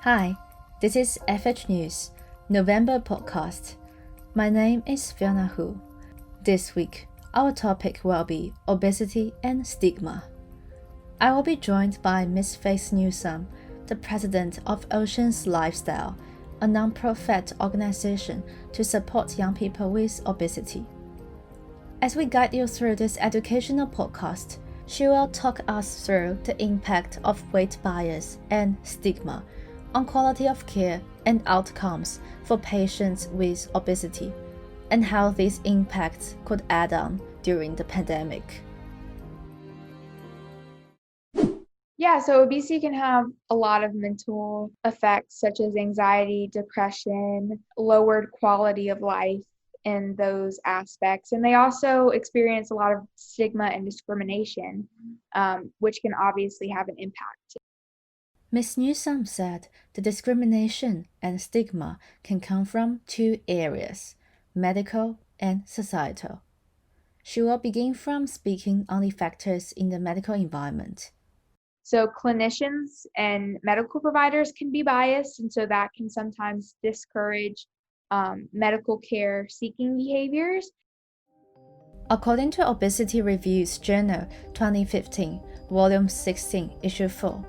Hi, this is FH News, November podcast. My name is Fiona Hu. This week, our topic will be obesity and stigma. I will be joined by Ms. Faith Newsome, the president of Ocean's Lifestyle, a non-profit organization to support young people with obesity. As we guide you through this educational podcast, she will talk us through the impact of weight bias and stigma on quality of care and outcomes for patients with obesity, and how these impacts could add on during the pandemic. Yeah, so obesity can have a lot of mental effects such as anxiety, depression, lowered quality of life in those aspects. And they also experience a lot of stigma and discrimination, which can obviously have an impact. Ms. Newsome said the discrimination and stigma can come from two areas, medical and societal. She will begin from speaking on the factors in the medical environment. So clinicians and medical providers can be biased, and so that can sometimes discourage medical care seeking behaviors. According to Obesity Reviews Journal 2015, Volume 16, Issue 4,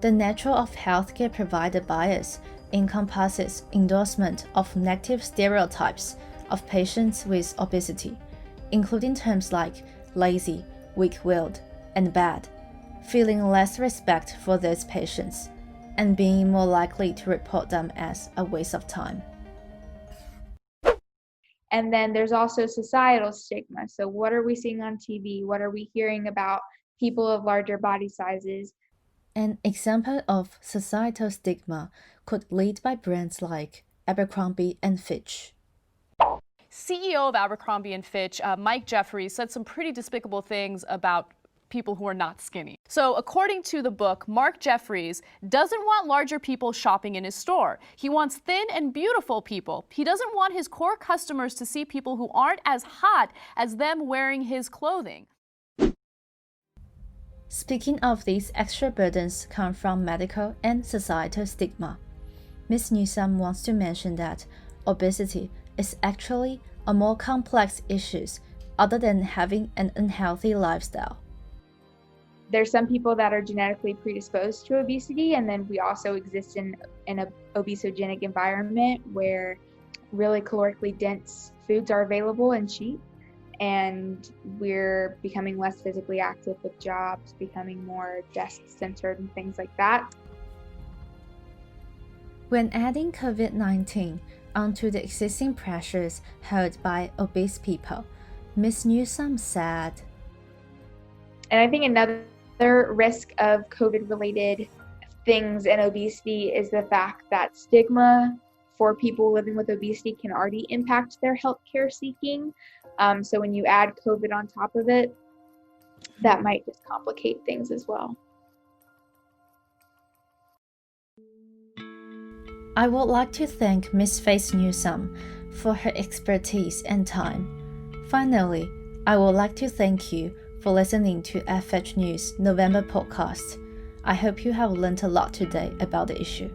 the nature of healthcare provider bias encompasses endorsement of negative stereotypes of patients with obesity, including terms like lazy, weak-willed, and bad, feeling less respect for those patients, and being more likely to report them as a waste of time. And then there's also societal stigma. So what are we seeing on TV? What are we hearing about people of larger body sizes? An example of societal stigma could lead by brands like Abercrombie & Fitch. CEO of Abercrombie & Fitch, Mike Jeffries, said some pretty despicable things about people who are not skinny. So according to the book, Mark Jeffries doesn't want larger people shopping in his store. He wants thin and beautiful people. He doesn't want his core customers to see people who aren't as hot as them wearing his clothing. Speaking of these extra burdens come from medical and societal stigma, Ms. Newsome wants to mention that obesity is actually a more complex issue other than having an unhealthy lifestyle. There's some people that are genetically predisposed to obesity, and then we also exist in an obesogenic environment where really calorically dense foods are available and cheap, and we're becoming less physically active with jobs, becoming more desk-centered and things like that. When adding COVID-19 onto the existing pressures held by obese people, Ms. Newsome said, and I think another risk of COVID-related things and obesity is the fact that stigma for people living with obesity can already impact their healthcare seeking. So when you add COVID on top of it, that might just complicate things as well. I would like to thank Ms. Faith Newsome for her expertise and time. Finally, I would like to thank you for listening to FH News November podcast. I hope you have learned a lot today about the issue.